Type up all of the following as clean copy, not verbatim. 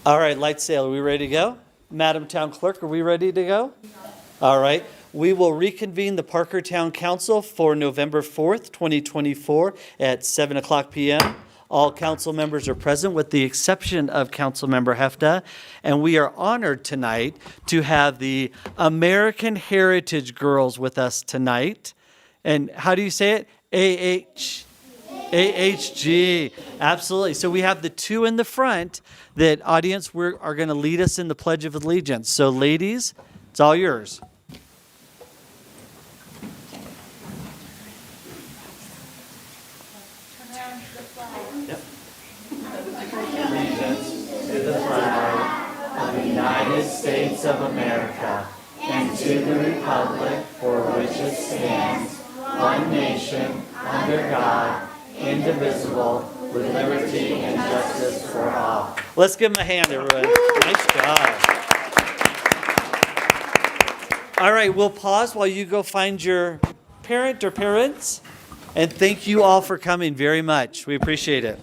All right, light sail, are we ready to go? Madam Town Clerk, are we ready to go? All right. We will reconvene the Parker Town Council for November 4th, 2024 at 7 o'clock p.m. All council members are present with the exception of Councilmember Hefta. And we are honored tonight to have the American Heritage Girls with us tonight. And how do you say it? AHG, absolutely. So we have the two in the front that audience are going to lead us in the Pledge of Allegiance. So ladies, it's all yours. Yep. Allegiance to the flag of the United States of America and to the republic for which it stands, one nation, under God, indivisible, with liberty and justice for all. Let's give them a hand, everyone. Nice job. All right, we'll pause while you go find your parent or parents. And thank you all for coming very much. We appreciate it.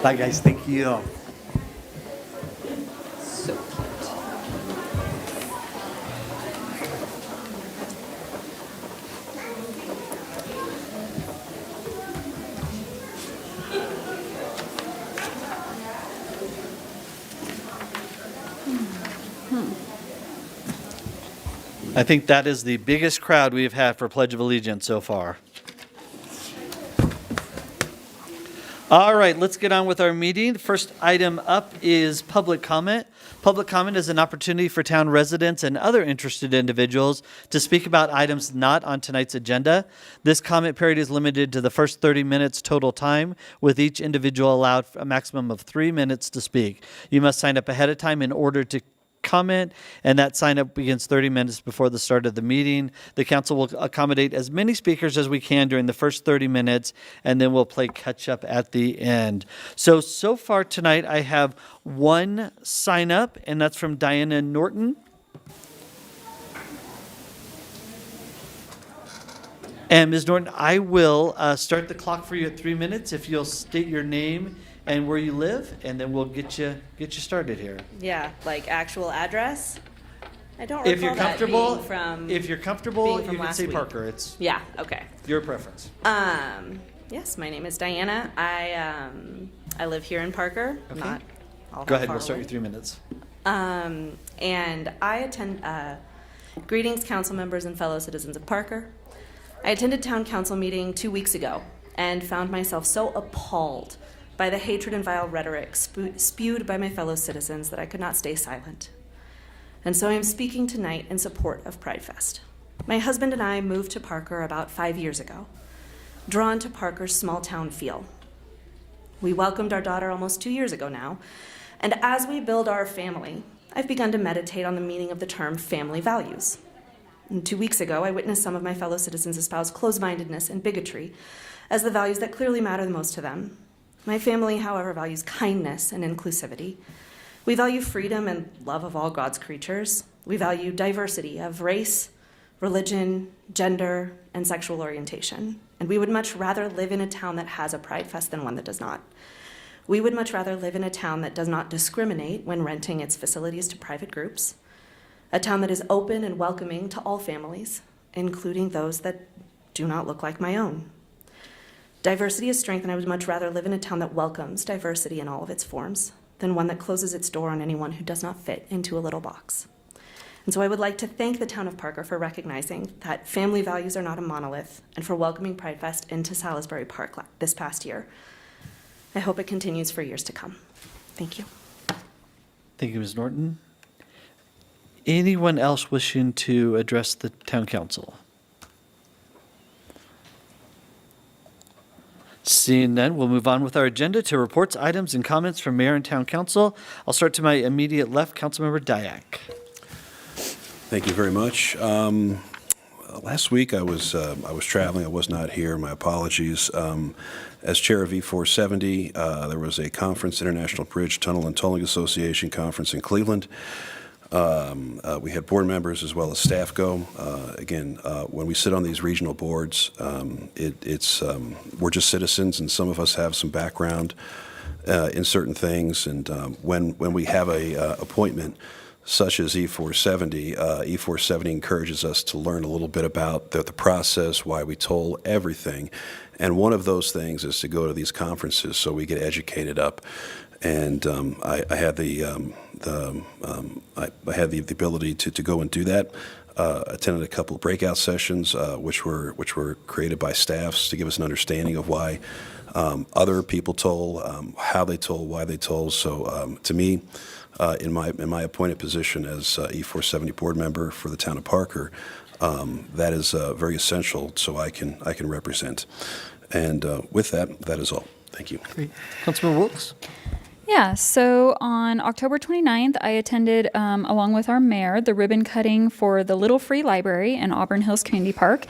Bye, guys. Thank you. So cute. I think that is the biggest crowd we've had for Pledge of Allegiance so far. All right, let's get on with our meeting. The first item up is public comment. Public comment is an opportunity for town residents and other interested individuals to speak about items not on tonight's agenda. This comment period is limited to the first 30 minutes total time, with each individual allowed a maximum of 3 minutes to speak. You must sign up ahead of time in order to comment, and that sign up begins 30 minutes before the start of the meeting. The council will accommodate as many speakers as we can during the first 30 minutes, and then we'll play catch up at the end. So far tonight, I have one sign up, and that's from Diana Norton. And Ms. Norton, I will start the clock for you at 3 minutes if you'll state your name and where you live, and then we'll get you started here. Yeah, like actual address. I don't If you're recall that comfortable, being from. if you're comfortable, being from you can last say week. Parker. It's Yeah. Okay. your preference. Yes, my name is Diana. I live here in Parker. Okay. Not all Go that ahead. far We'll start away. your 3 minutes. And I attend. Greetings, council members and fellow citizens of Parker. I attended town council meeting 2 weeks ago and found myself so appalled by the hatred and vile rhetoric spewed by my fellow citizens that I could not stay silent. And so I am speaking tonight in support of Pride Fest. My husband and I moved to Parker about 5 years ago, drawn to Parker's small town feel. We welcomed our daughter almost 2 years ago now, and as we build our family, I've begun to meditate on the meaning of the term family values. And 2 weeks ago, I witnessed some of my fellow citizens espouse closed-mindedness and bigotry as the values that clearly matter the most to them. My family, however, values kindness and inclusivity. We value freedom and love of all God's creatures. We value diversity of race, religion, gender, and sexual orientation. And we would much rather live in a town that has a Pride Fest than one that does not. We would much rather live in a town that does not discriminate when renting its facilities to private groups, a town that is open and welcoming to all families, including those that do not look like my own. Diversity is strength, and I would much rather live in a town that welcomes diversity in all of its forms than one that closes its door on anyone who does not fit into a little box. And so I would like to thank the town of Parker for recognizing that family values are not a monolith and for welcoming Pride Fest into Salisbury Park this past year. I hope it continues for years to come. Thank you. Thank you, Ms. Norton. Anyone else wishing to address the town council? Seeing none, we'll move on with our agenda to reports, items, and comments from mayor and town council. I'll start to my immediate left, Councilmember Dyak. Thank you very much. Last week I was traveling. I was not here. My apologies. As chair of E470, there was a conference, International Bridge, Tunnel, and Tolling Association conference in Cleveland. We had board members as well as staff go. Again, when we sit on these regional boards, we're just citizens, and some of us have some background in certain things. And when we have a appointment such as E470, E470 encourages us to learn a little bit about the process, why we toll everything. And one of those things is to go to these conferences so we get educated up. And I had the ability to go and do that. Attended a couple of breakout sessions, which were created by staffs to give us an understanding of why other people toll, how they toll, why they toll. So to me, in my appointed position as E470 board member for the town of Parker, that is very essential. So I can represent. And with that, that is all. Thank you. Great. Councilmember Wilkes? Yeah, so on October 29th, I attended, along with our mayor, the ribbon cutting for the Little Free Library in Auburn Hills Community Park.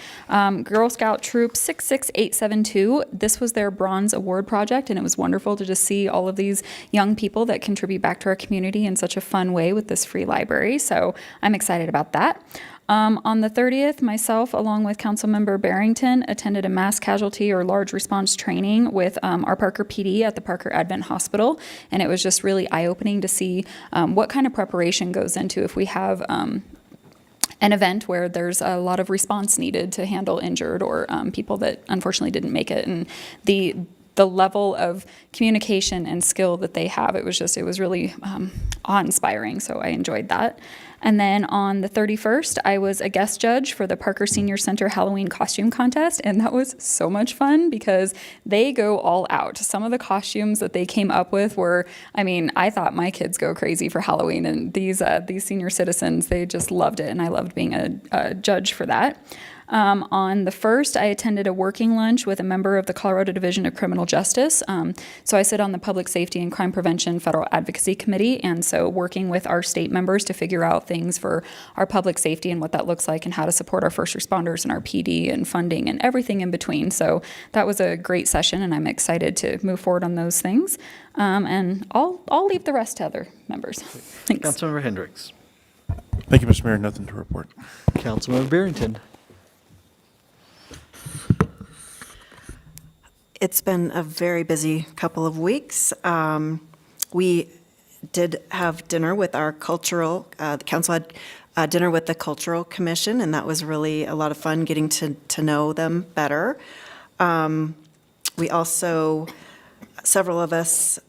Girl Scout Troop 66872, this was their Bronze Award project, and it was wonderful to just see all of these young people that contribute back to our community in such a fun way with this free library, so I'm excited about that. On the 30th, myself, along with Councilmember Barrington, attended a mass casualty or large response training with our Parker PD at the Parker Advent Hospital, and it was just really eye-opening to see what kind of preparation goes into if we have an event where there's a lot of response needed to handle injured or people that unfortunately didn't make it, and the level of communication and skill that they have, it was really awe-inspiring, so I enjoyed that. And then on the 31st, I was a guest judge for the Parker Senior Center Halloween costume contest, and that was so much fun because they go all out. Some of the costumes that they came up with were, I thought my kids go crazy for Halloween, and these senior citizens, they just loved it, and I loved being a judge for that. On the 1st, I attended a working lunch with a member of the Colorado Division of Criminal Justice. So I sit on the Public Safety and Crime Prevention Federal Advocacy Committee, and so working with our state members to figure out things for our public safety and what that looks like and how to support our first responders and our PD and funding and everything in between. So that was a great session, and I'm excited to move forward on those things. And I'll leave the rest to other members. Thanks. Councilmember Hendricks? Thank you, Mr. Mayor. Nothing to report. Councilmember Barrington? It's been a very busy couple of weeks. We did have dinner with our the council had dinner with the Cultural Commission, and that was really a lot of fun getting to know them better. We also, several of us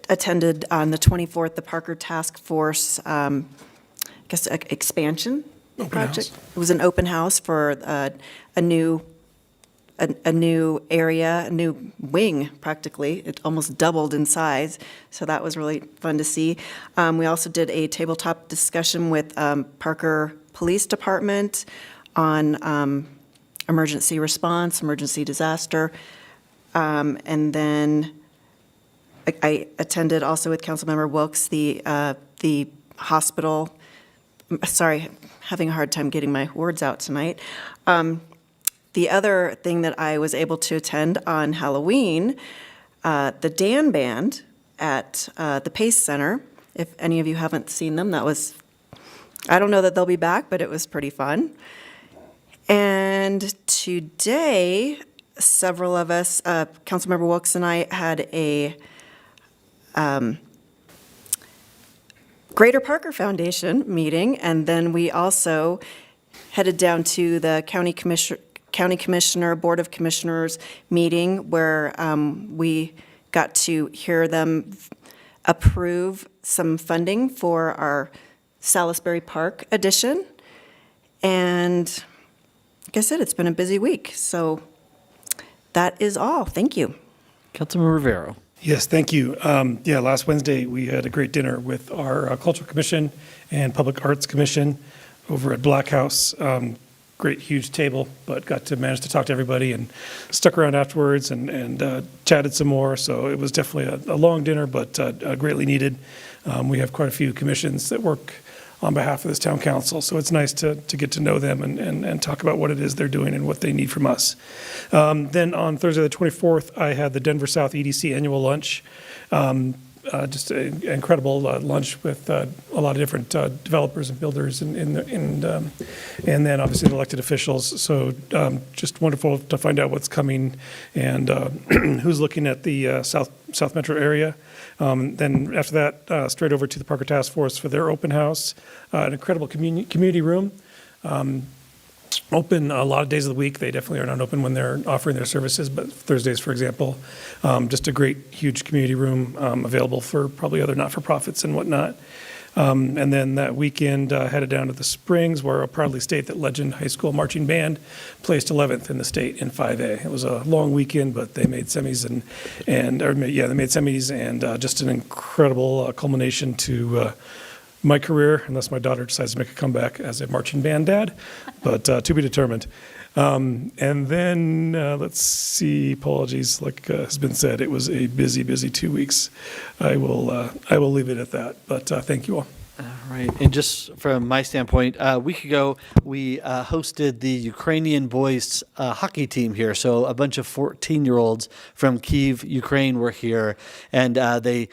attended on the 24th, the Parker Task Force, expansion project. It was an open house for a new area, a new wing, practically. It almost doubled in size, so that was really fun to see. We also did a tabletop discussion with Parker Police Department on emergency response, emergency disaster. And then I attended also with Councilmember Wilkes the hospital. Sorry, having a hard time getting my words out tonight. The other thing that I was able to attend on Halloween, the Dan Band at the Pace Center. If any of you haven't seen them, I don't know that they'll be back, but it was pretty fun. And today, several of us, Councilmember Wilkes and I, had a Greater Parker Foundation meeting, and then we also headed down to the County Commissioner, Board of Commissioners meeting where we got to hear them approve some funding for our Salisbury Park addition. And like I said, it's been a busy week. So that is all. Thank you. Councilmember Rivero? Yes, thank you. Last Wednesday, we had a great dinner with our Cultural Commission and Public Arts Commission over at Black House. Great, huge table, but managed to talk to everybody and stuck around afterwards and chatted some more. So it was definitely a long dinner, but greatly needed. We have quite a few commissions that work on behalf of this town council, so it's nice to get to know them and talk about what it is they're doing and what they need from us. Then on Thursday the 24th, I had the Denver South EDC annual lunch. just an incredible lunch with a lot of different developers and builders and then obviously the elected officials. So just wonderful to find out what's coming and who's looking at the South Metro area. Then after that, straight over to the Parker Task Force for their open house, an incredible community room. Open a lot of days of the week. They definitely are not open when they're offering their services, but Thursdays, for example, just a great, huge community room available for probably other not-for-profits and whatnot. And then that weekend, headed down to the Springs, where I'll proudly state that Legend High School Marching Band placed 11th in the state in 5A. It was a long weekend, but they made semis they made semis and just an incredible culmination to my career, unless my daughter decides to make a comeback as a marching band dad, but to be determined. And then, let's see, apologies, like has been said, it was a busy, busy 2 weeks. I will leave it at that, but thank you all. All right, and just from my standpoint, a week ago, we hosted the Ukrainian boys hockey team here. So a bunch of 14-year-olds from Kyiv, Ukraine were here, and they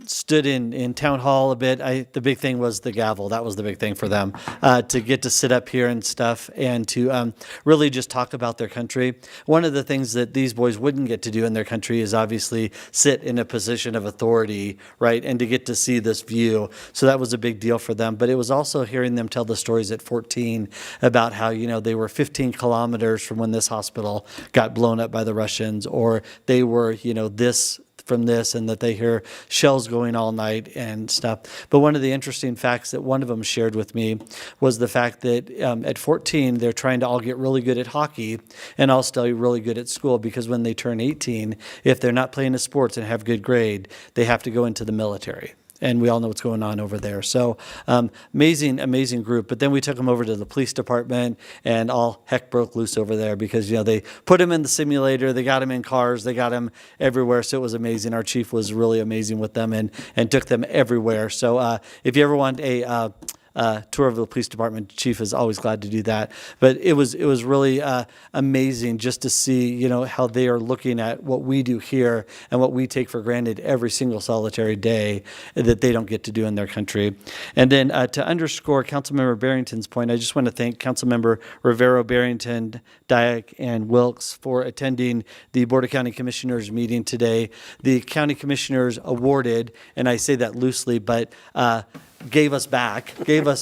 stood in town hall a bit. The big thing was the gavel. That was the big thing for them, to get to sit up here and stuff and to really just talk about their country. One of the things that these boys wouldn't get to do in their country is obviously sit in a position of authority, right, and to get to see this view. So that was a big deal for them, but it was also hearing them tell the stories at 14 about how, they were 15 kilometers from when this hospital got blown up by the Russians, or they were, this from this, and that they hear shells going all night and stuff. But one of the interesting facts that one of them shared with me was the fact that at 14, they're trying to all get really good at hockey and all stay really good at school, because when they turn 18, if they're not playing the sports and have good grade, they have to go into the military. And we all know what's going on over there. So amazing group. But then we took them over to the police department, and all heck broke loose over there because, they put them in the simulator. They got them in cars. They got them everywhere. So it was amazing. Our chief was really amazing with them and took them everywhere. So if you ever want a tour of the police department, chief is always glad to do that. But it was really amazing just to see, how they are looking at what we do here and what we take for granted every single solitary day that they don't get to do in their country. And then to underscore Councilmember Barrington's point, I just want to thank Councilmember Rivero, Barrington, Dyack, and Wilkes for attending the Board of County Commissioners meeting today. The county commissioners awarded, and I say that loosely, but gave us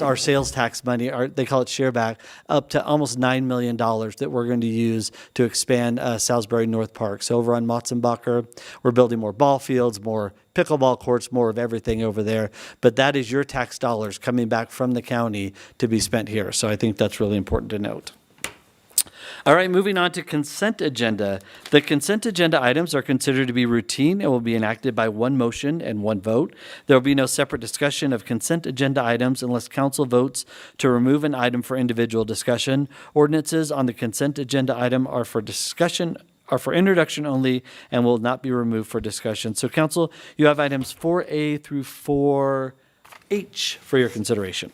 our sales tax money, they call it share back, up to almost $9 million that we're going to use to expand Salisbury North Park. So over on Motzenbacher, we're building more ball fields, more pickleball courts, more of everything over there. But that is your tax dollars coming back from the county to be spent here. So I think that's really important to note. All right, moving on to consent agenda. The consent agenda items are considered to be routine and will be enacted by one motion and one vote. There will be no separate discussion of consent agenda items unless council votes to remove an item for individual discussion. Ordinances on the consent agenda item are for introduction only and will not be removed for discussion. So council, you have items 4A through 4H for your consideration.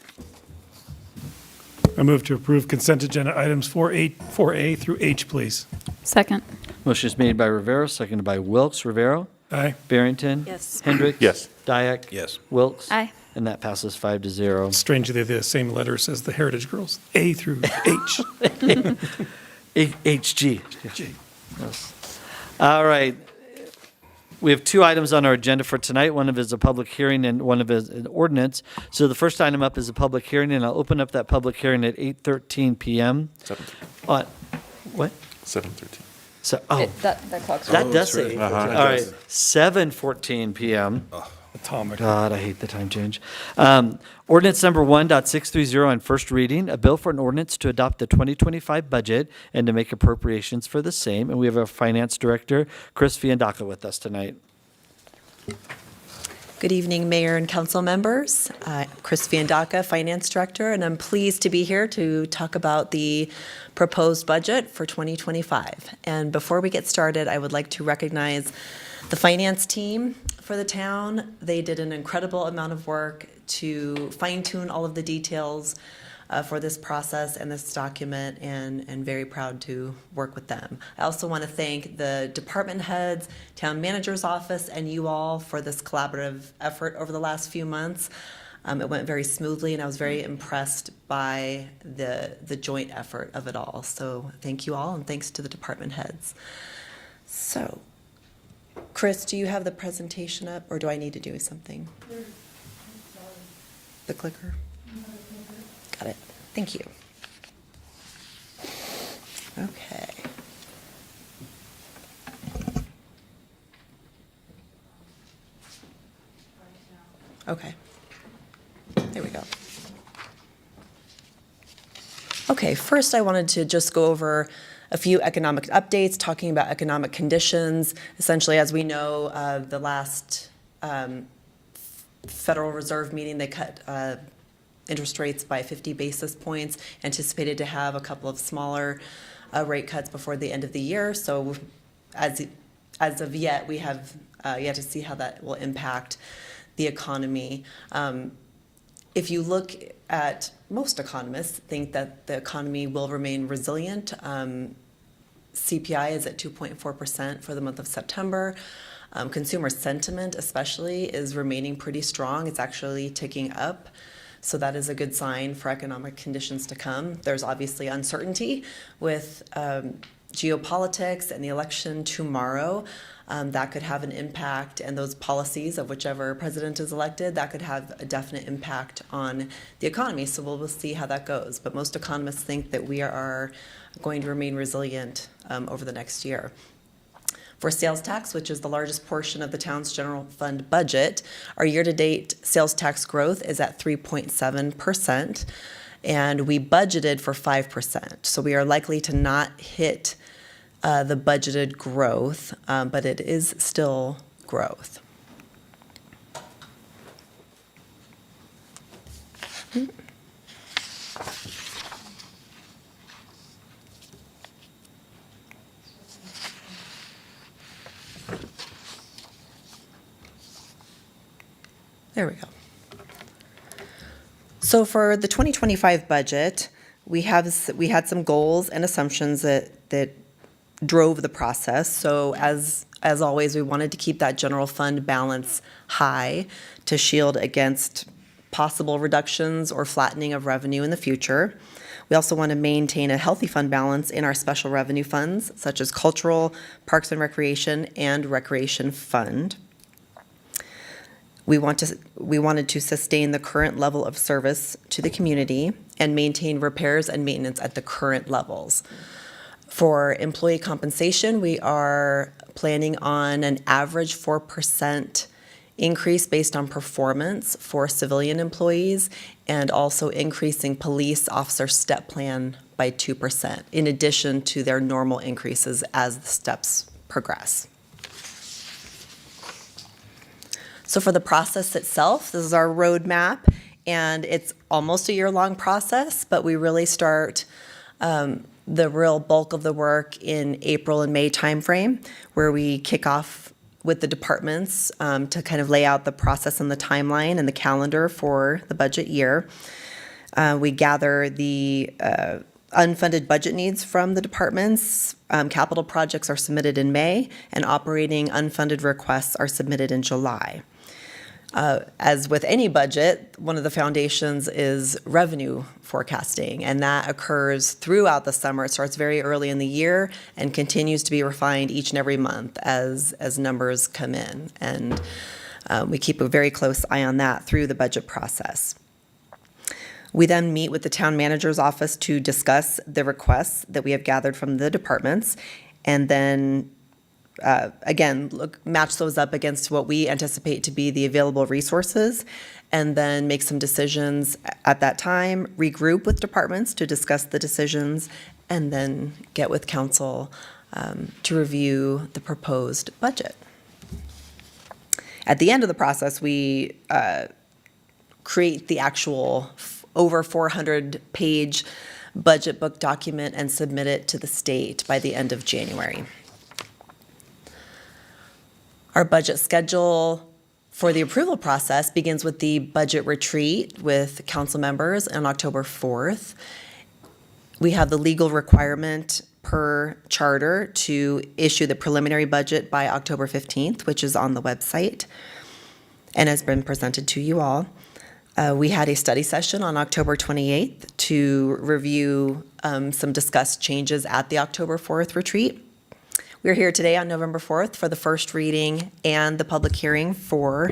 I move to approve consent agenda items 4A through H, please. Second. Motion is made by Rivero, seconded by Wilkes. Rivero? Aye. Barrington? Yes. Hendricks? Yes. Dyack? Yes. Wilkes? Aye. And that passes 5-0. Strangely, they're the same letters as the Heritage Girls, A through H. HG. G. Yes. All right. We have two items on our agenda for tonight. One of is a public hearing and one of is an ordinance. So the first item up is a public hearing, and I'll open up that public hearing at 8:13 p.m. 7:13. What? 7:13. So, That clock's that Oh, does that's say. right. All right, 7:14 p.m. Atomic. God, I hate the time change. Ordinance number 1.630 on first reading, a bill for an ordinance to adopt the 2025 budget and to make appropriations for the same. And we have our finance director, Chris Fiandaca, with us tonight. Good evening, Mayor and Council members. Chris Fiandaca, Finance Director, and I'm pleased to be here to talk about the proposed budget for 2025. And before we get started, I would like to recognize the finance team for the town. They did an incredible amount of work to fine-tune all of the details for this process and this document, and very proud to work with them. I also want to thank the department heads, town manager's office, and you all for this collaborative effort over the last few months. It went very smoothly, and I was very impressed by the joint effort of it all. So thank you all, and thanks to the department heads. So, Chris, do you have the presentation up, or do I need to do something? The clicker? Got it. Thank you. Okay. Okay. There we go. Okay, first I wanted to just go over a few economic updates, talking about economic conditions. Essentially, as we know, the last Federal Reserve meeting, they cut interest rates by 50 basis points, anticipated to have a couple of smaller rate cuts before the end of the year. So as of yet, we have yet to see how that will impact the economy. If you look at, most economists think that the economy will remain resilient. CPI is at 2.4% for the month of September. Consumer sentiment especially is remaining pretty strong. It's actually ticking up. So that is a good sign for economic conditions to come. There's obviously uncertainty with geopolitics and the election tomorrow. That could have an impact, and those policies of whichever president is elected, that could have a definite impact on the economy. So we'll see how that goes. But most economists think that we are going to remain resilient over the next year. For sales tax, which is the largest portion of the town's general fund budget, our year-to-date sales tax growth is at 3.7%, and we budgeted for 5%. So we are likely to not hit the budgeted growth, but it is still growth. There we go. So for the 2025 budget, we had some goals and assumptions that drove the process. So as always, we wanted to keep that general fund balance high to shield against possible reductions or flattening of revenue in the future. We also want to maintain a healthy fund balance in our special revenue funds, such as cultural, parks and recreation, and recreation fund. We wanted to sustain the current level of service to the community and maintain repairs and maintenance at the current levels. For employee compensation, we are planning on an average 4% increase based on performance for civilian employees, and also increasing police officer step plan by 2%, in addition to their normal increases as the steps progress. So for the process itself, this is our roadmap, and it's almost a year-long process, but we really start the real bulk of the work in April and May timeframe, where we kick off with the departments to kind of lay out the process and the timeline and the calendar for the budget year. We gather the unfunded budget needs from the departments. Capital projects are submitted in May, and operating unfunded requests are submitted in July. As with any budget, one of the foundations is revenue forecasting, and that occurs throughout the summer. It starts very early in the year and continues to be refined each and every month as numbers come in. And we keep a very close eye on that through the budget process. We then meet with the town manager's office to discuss the requests that we have gathered from the departments, and then again, match those up against what we anticipate to be the available resources, and then make some decisions at that time, regroup with departments to discuss the decisions, and then get with council to review the proposed budget. At the end of the process, we create the actual over 400-page budget book document and submit it to the state by the end of January. Our budget schedule for the approval process begins with the budget retreat with council members on October 4th. We have the legal requirement per charter to issue the preliminary budget by October 15th, which is on the website and has been presented to you all. We had a study session on October 28th to review some discussed changes at the October 4th retreat. We're here today on November 4th for the first reading and the public hearing for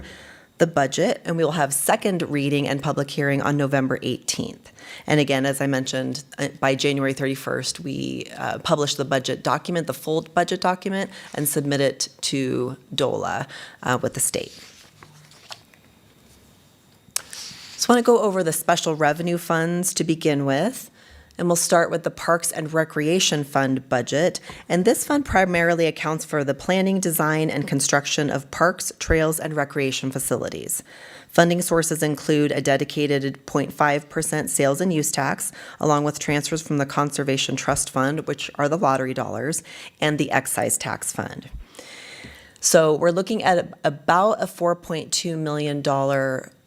the budget, and we will have second reading and public hearing on November 18th. And again, as I mentioned, by January 31st, we publish the budget document, the full budget document, and submit it to DOLA with the state. So I want to go over the special revenue funds to begin with. And we'll start with the Parks and Recreation Fund budget. And this fund primarily accounts for the planning, design, and construction of parks, trails, and recreation facilities. Funding sources include a dedicated 0.5% sales and use tax, along with transfers from the Conservation Trust Fund, which are the lottery dollars, and the excise tax fund. So we're looking at about a $4.2 million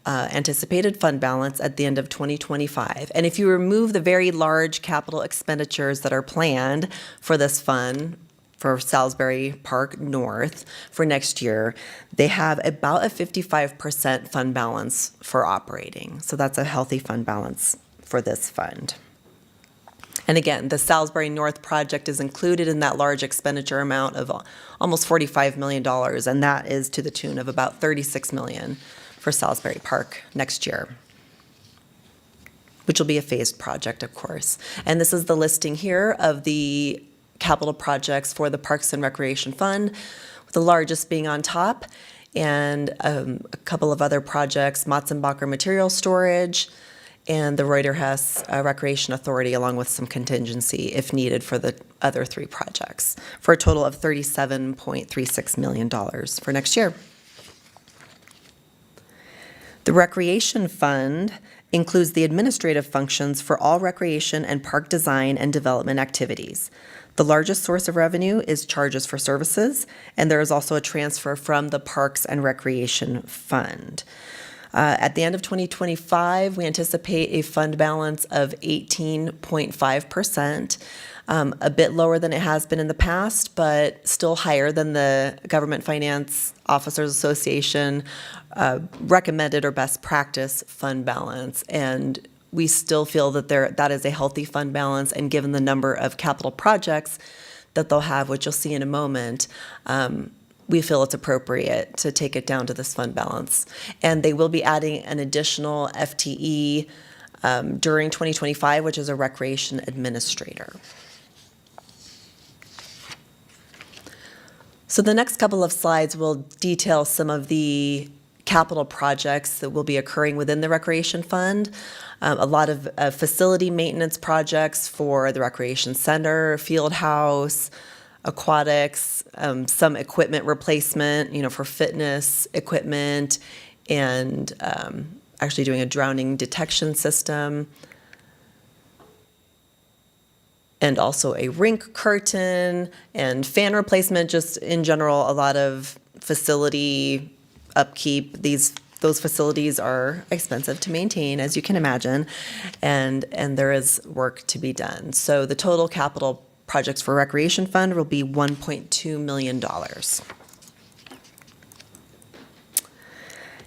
anticipated fund balance at the end of 2025. And if you remove the very large capital expenditures that are planned for this fund, for Salisbury Park North for next year, they have about a 55% fund balance for operating. So that's a healthy fund balance for this fund. And again, the Salisbury North project is included in that large expenditure amount of almost $45 million, and that is to the tune of about $36 million for Salisbury Park next year, which will be a phased project, of course. And this is the listing here of the capital projects for the Parks and Recreation Fund, with the largest being on top, and a couple of other projects, Matzenbacher Material Storage, and the Reuter-Hess Recreation Authority, along with some contingency if needed for the other three projects, for a total of $37.36 million for next year. The Recreation Fund includes the administrative functions for all recreation and park design and development activities. The largest source of revenue is charges for services, and there is also a transfer from the Parks and Recreation Fund. At the end of 2025, we anticipate a fund balance of 18.5%, a bit lower than it has been in the past, but still higher than the Government Finance Officers Association recommended or best practice fund balance. And we still feel that that is a healthy fund balance, and given the number of capital projects that they'll have, which you'll see in a moment, we feel it's appropriate to take it down to this fund balance. And they will be adding an additional FTE during 2025, which is a recreation administrator. So the next couple of slides will detail some of the capital projects that will be occurring within the Recreation Fund. A lot of facility maintenance projects for the Recreation Center, Field House, aquatics, some equipment replacement, for fitness equipment, and actually doing a drowning detection system, and also a rink curtain and fan replacement. Just in general, a lot of facility upkeep. Those facilities are expensive to maintain, as you can imagine, and there is work to be done. So the total capital projects for Recreation Fund will be $1.2 million.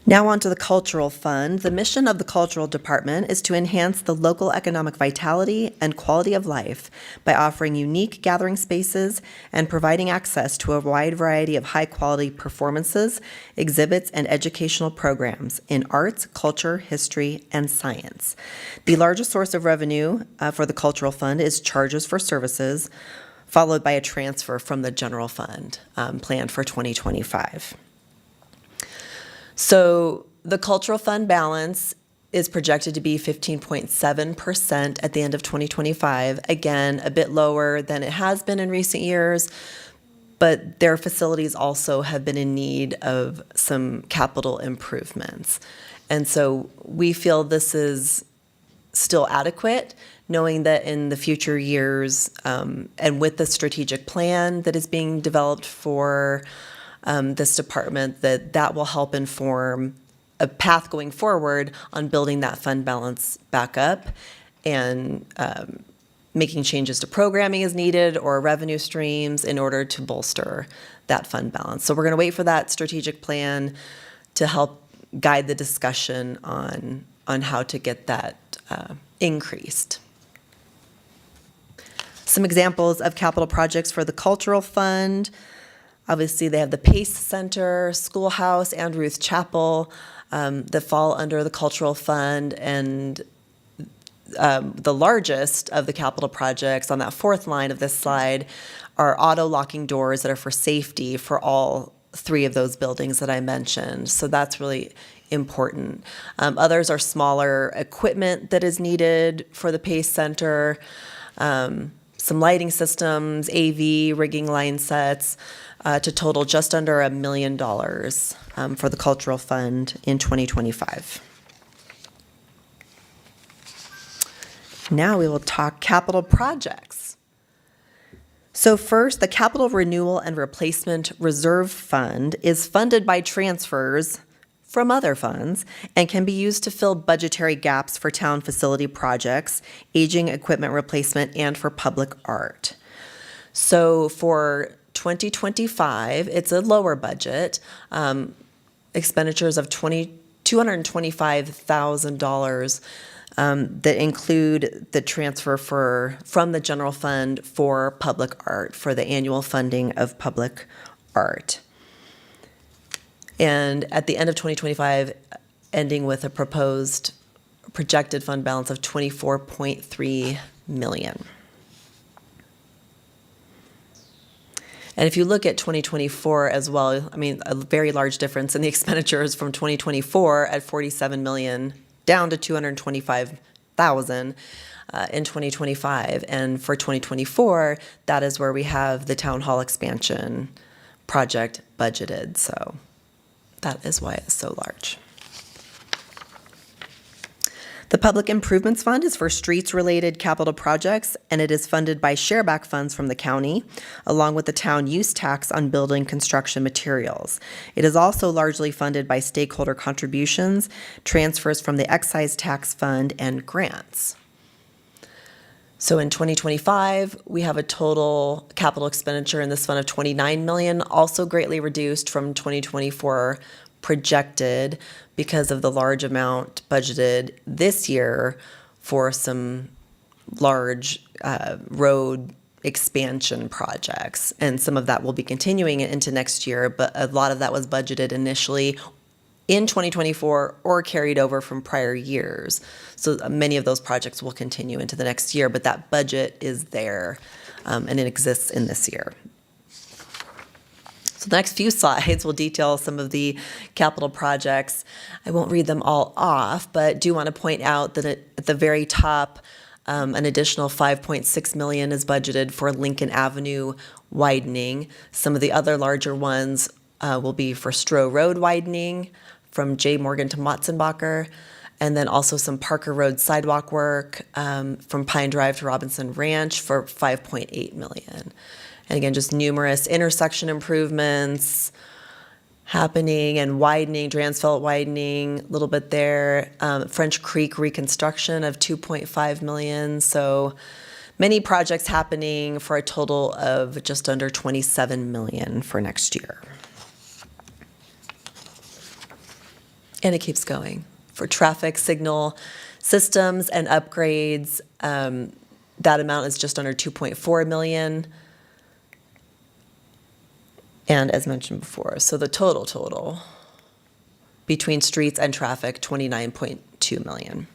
Now on to the Cultural Fund. The mission of the Cultural Department is to enhance the local economic vitality and quality of life by offering unique gathering spaces and providing access to a wide variety of high-quality performances, exhibits, and educational programs in arts, culture, history, and science. The largest source of revenue for the Cultural Fund is charges for services, followed by a transfer from the general fund planned for 2025. So the Cultural Fund balance is projected to be 15.7% at the end of 2025. Again, a bit lower than it has been in recent years, but their facilities also have been in need of some capital improvements. And so we feel this is still adequate, knowing that in the future years, and with the strategic plan that is being developed for this department, that will help inform a path going forward on building that fund balance back up and making changes to programming as needed or revenue streams in order to bolster that fund balance. So we're going to wait for that strategic plan to help guide the discussion on how to get that increased. Some examples of capital projects for the Cultural Fund. Obviously, they have the Pace Center, Schoolhouse, and Ruth Chapel that fall under the Cultural Fund, and the largest of the capital projects on that fourth line of this slide are auto locking doors that are for safety for all three of those buildings that I mentioned. So that's really important. Others are smaller equipment that is needed for the Pace Center, some lighting systems, AV, rigging line sets, to total just under $1 million for the Cultural Fund in 2025. Now we will talk capital projects. So first, the Capital Renewal and Replacement Reserve Fund is funded by transfers from other funds and can be used to fill budgetary gaps for town facility projects, aging equipment replacement, and for public art. So for 2025, it's a lower budget, expenditures of $225,000 that include the transfer from the general fund for public art, for the annual funding of public art. And at the end of 2025, ending with a projected fund balance of $24.3 million. And if you look at 2024 as well, I mean, a very large difference in the expenditures from 2024 at $47 million down to $225,000 in 2025. And for 2024, that is where we have the town hall expansion project budgeted. So that is why it's so large. The Public Improvements Fund is for streets-related capital projects, and it is funded by shareback funds from the county, along with the town use tax on building construction materials. It is also largely funded by stakeholder contributions, transfers from the excise tax fund, and grants. So in 2025, we have a total capital expenditure in this fund of $29 million, also greatly reduced from 2024 projected because of the large amount budgeted this year for some large road expansion projects. And some of that will be continuing into next year, but a lot of that was budgeted initially in 2024 or carried over from prior years. So many of those projects will continue into the next year, but that budget is there and it exists in this year. So the next few slides will detail some of the capital projects. I won't read them all off, but do want to point out that at the very top, an additional $5.6 million is budgeted for Lincoln Avenue widening. Some of the other larger ones will be for Stroh Road widening from J. Morgan to Motzenbacher, and then also some Parker Road sidewalk work from Pine Drive to Robinson Ranch for $5.8 million. And again, just numerous intersection improvements happening and widening, Dransfeld widening a little bit there, French Creek reconstruction of $2.5 million. So many projects happening for a total of just under $27 million for next year. And it keeps going. For traffic signal systems and upgrades, that amount is just under $2.4 million. And as mentioned before, so the total between streets and traffic, $29.2 million.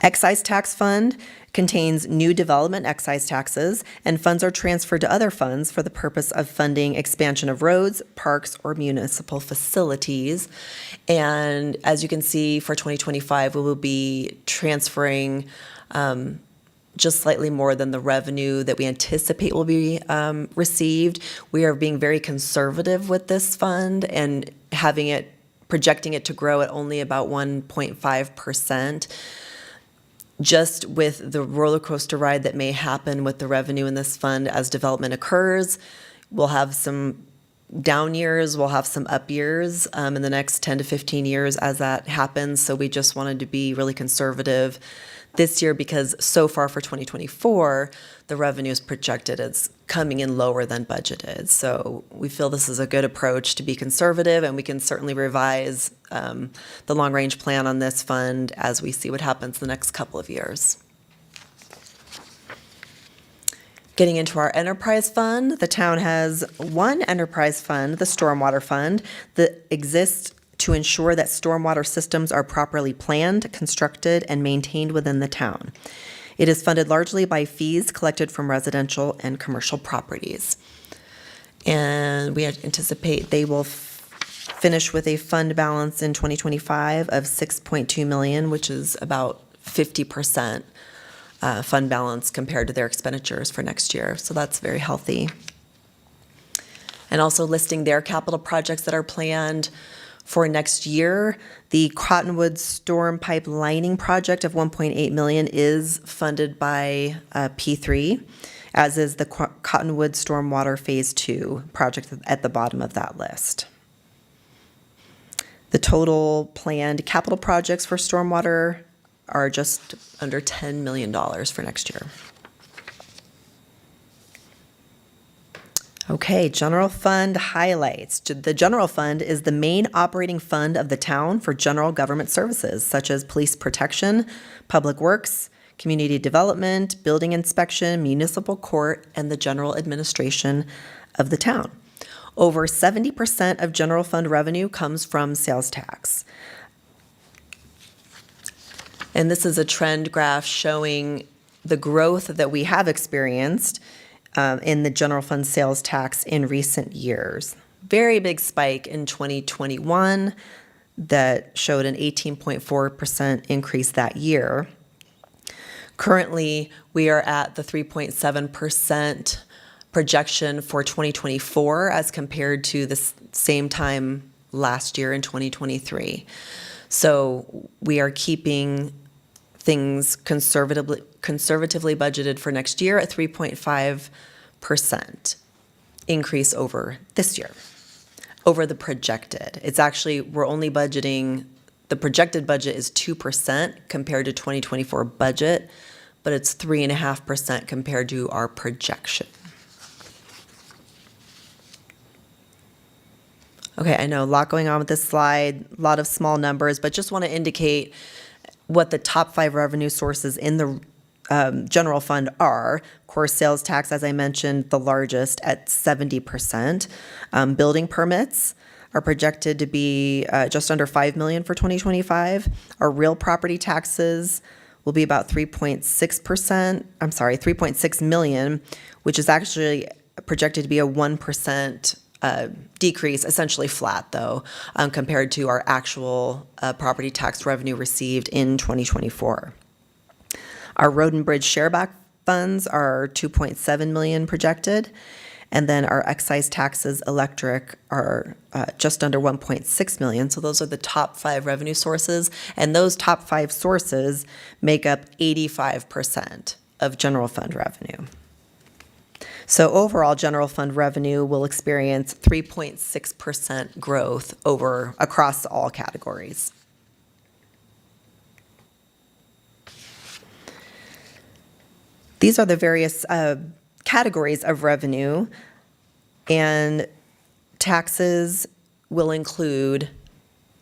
Excise tax fund contains new development excise taxes, and funds are transferred to other funds for the purpose of funding expansion of roads, parks, or municipal facilities. And as you can see, for 2025, we will be transferring just slightly more than the revenue that we anticipate will be received. We are being very conservative with this fund and projecting it to grow at only about 1.5%. just with the roller coaster ride that may happen with the revenue in this fund as development occurs. We'll have some down years, we'll have some up years in the next 10 to 15 years as that happens. So we just wanted to be really conservative this year because so far for 2024, the revenue is projected as coming in lower than budgeted. So we feel this is a good approach to be conservative, and we can certainly revise the long-range plan on this fund as we see what happens the next couple of years. Getting into our enterprise fund, the town has one enterprise fund, the stormwater fund, that exists to ensure that stormwater systems are properly planned, constructed, and maintained within the town. It is funded largely by fees collected from residential and commercial properties. And we anticipate they will finish with a fund balance in 2025 of $6.2 million, which is about 50% fund balance compared to their expenditures for next year. So that's very healthy. And also listing their capital projects that are planned for next year. The Cottonwood Storm Pipe Lining Project of $1.8 million is funded by P3, as is the Cottonwood Stormwater Phase 2 project at the bottom of that list. The total planned capital projects for stormwater are just under $10 million for next year. Okay, general fund highlights. The general fund is the main operating fund of the town for general government services, such as police protection, public works, community development, building inspection, municipal court, and the general administration of the town. Over 70% of general fund revenue comes from sales tax. And this is a trend graph showing the growth that we have experienced in the general fund sales tax in recent years. Very big spike in 2021 that showed an 18.4% increase that year. Currently, we are at the 3.7% projection for 2024 as compared to the same time last year in 2023. So we are keeping things conservatively budgeted for next year at 3.5% increase over this year, over the projected. It's actually, we're only budgeting, the projected budget is 2% compared to 2024 budget, but it's 3.5% compared to our projection. Okay, I know a lot going on with this slide, a lot of small numbers, but just want to indicate what the top 5 revenue sources in the general fund are. Of course, sales tax, as I mentioned, the largest at 70%. Building permits are projected to be just under $5 million for 2025. Our real property taxes will be about 3.6 million, which is actually projected to be a 1% decrease, essentially flat though, compared to our actual property tax revenue received in 2024. Our road and bridge shareback funds are 2.7 million projected, and then our excise taxes, electric, are just under 1.6 million. So those are the top 5 revenue sources, and those top 5 sources make up 85% of general fund revenue. So overall, general fund revenue will experience 3.6% growth across all categories. These are the various categories of revenue, and taxes will include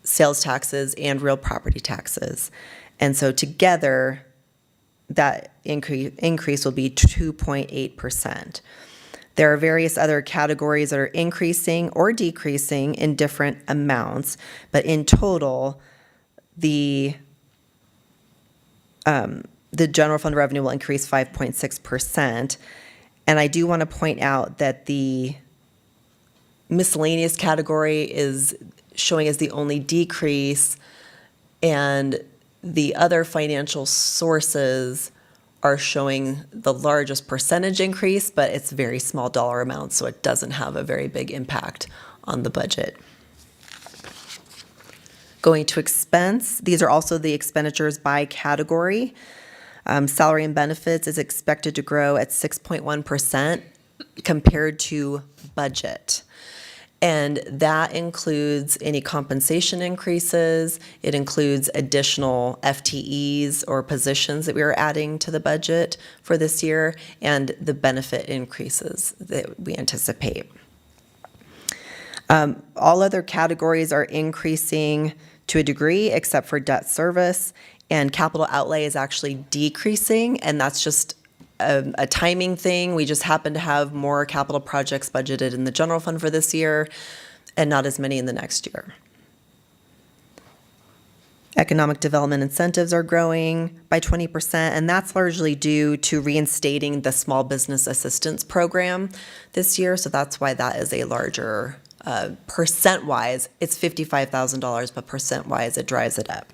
sales taxes and real property taxes. And so together, that increase will be 2.8%. There are various other categories that are increasing or decreasing in different amounts, but in total, the general fund revenue will increase 5.6%. And I do want to point out that the miscellaneous category is showing as the only decrease, and the other financial sources are showing the largest percentage increase, but it's very small dollar amounts, so it doesn't have a very big impact on the budget. Going to expense, these are also the expenditures by category. Salary and benefits is expected to grow at 6.1% compared to budget. And that includes any compensation increases. It includes additional FTEs or positions that we are adding to the budget for this year, and the benefit increases that we anticipate. All other categories are increasing to a degree except for debt service, and capital outlay is actually decreasing, and that's just a timing thing. We just happen to have more capital projects budgeted in the general fund for this year and not as many in the next year. Economic development incentives are growing by 20%, and that's largely due to reinstating the small business assistance program this year. So that's why that is a larger percent-wise. It's $55,000, but percent-wise, it drives it up.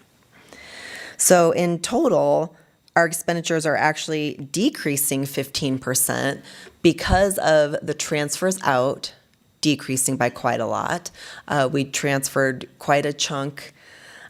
So in total, our expenditures are actually decreasing 15% because of the transfers out decreasing by quite a lot. We transferred quite a chunk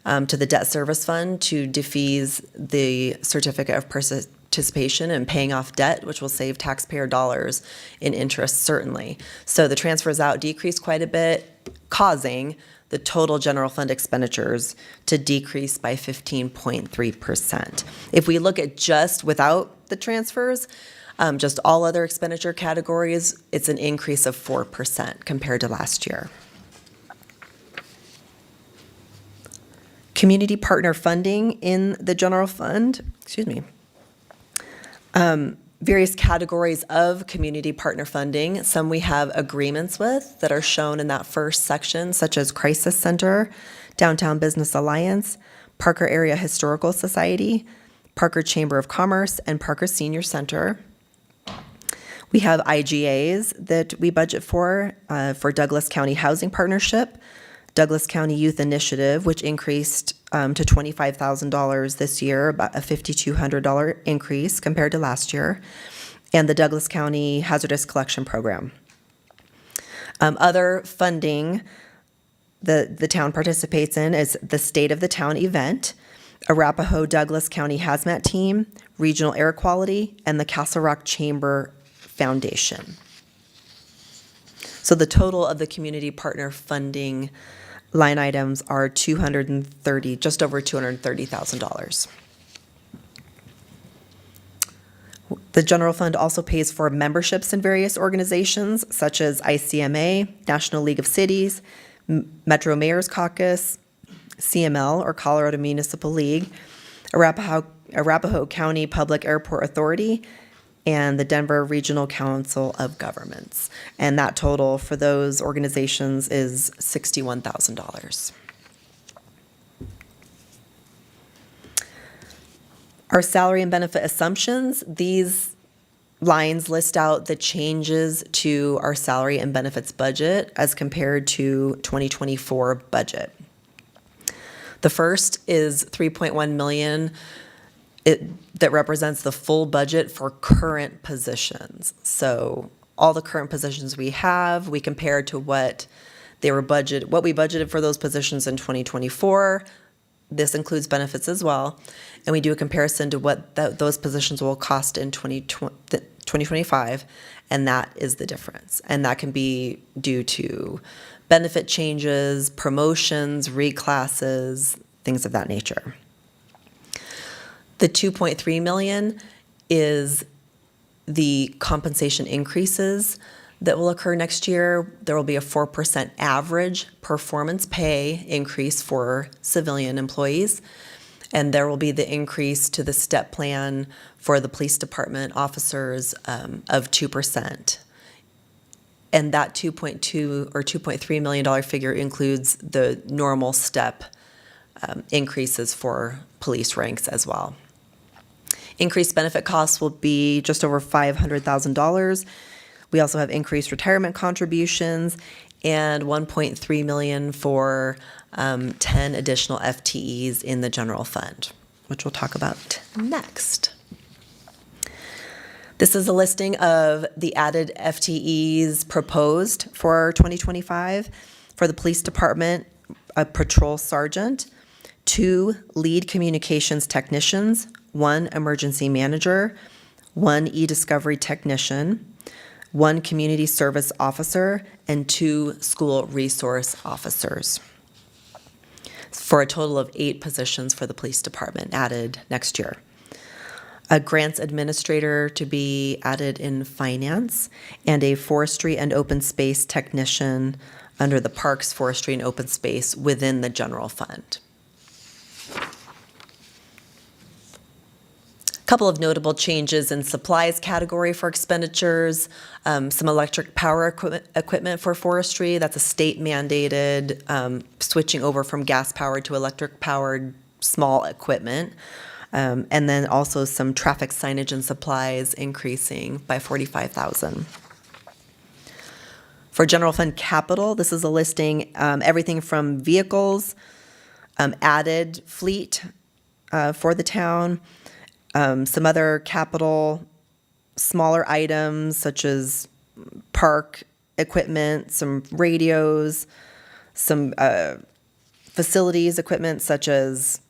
to the debt service fund to defease the certificate of participation and paying off debt, which will save taxpayer dollars in interest, certainly. So the transfers out decreased quite a bit, causing the total general fund expenditures to decrease by 15.3%. If we look at just without the transfers, just all other expenditure categories, it's an increase of 4% compared to last year. Community partner funding in the general fund, various categories of community partner funding. Some we have agreements with that are shown in that first section, such as Crisis Center, Downtown Business Alliance, Parker Area Historical Society, Parker Chamber of Commerce, and Parker Senior Center. We have IGAs that we budget for Douglas County Housing Partnership, Douglas County Youth Initiative, which increased to $25,000 this year, about a $5,200 increase compared to last year, and the Douglas County Hazardous Collection Program. Other funding the town participates in is the State of the Town event, Arapahoe Douglas County Hazmat Team, Regional Air Quality, and the Castle Rock Chamber Foundation. So the total of the community partner funding line items are just over $230,000. The general fund also pays for memberships in various organizations such as ICMA, National League of Cities, Metro Mayor's Caucus, CML or Colorado Municipal League, Arapahoe County Public Airport Authority, and the Denver Regional Council of Governments. And that total for those organizations is $61,000. Our salary and benefit assumptions, these lines list out the changes to our salary and benefits budget as compared to 2024 budget. The first is $3.1 million. That represents the full budget for current positions. So all the current positions we have, we compare to what we budgeted for those positions in 2024. This includes benefits as well. And we do a comparison to what those positions will cost in 2025, and that is the difference. And that can be due to benefit changes, promotions, reclasses, things of that nature. The $2.3 million is the compensation increases that will occur next year. There will be a 4% average performance pay increase for civilian employees, and there will be the increase to the step plan for the police department officers of 2%. And that $2.2 or $2.3 million figure includes the normal step increases for police ranks as well. Increased benefit costs will be just over $500,000. We also have increased retirement contributions and $1.3 million for 10 additional FTEs in the general fund, which we'll talk about next. This is a listing of the added FTEs proposed for 2025 for the police department, a patrol sergeant, 2 lead communications technicians, 1 emergency manager, 1 e-discovery technician, 1 community service officer, and 2 school resource officers, for a total of 8 positions for the police department added next year. A grants administrator to be added in finance, and a forestry and open space technician under the parks, forestry, and open space within the general fund. Couple of notable changes in supplies category for expenditures, some electric power equipment for forestry. That's a state mandated switching over from gas powered to electric powered small equipment. And then also some traffic signage and supplies increasing by $45,000. For general fund capital, this is a listing, everything from vehicles, added fleet for the town, some other capital, smaller items such as park equipment, some radios, some facilities equipment such as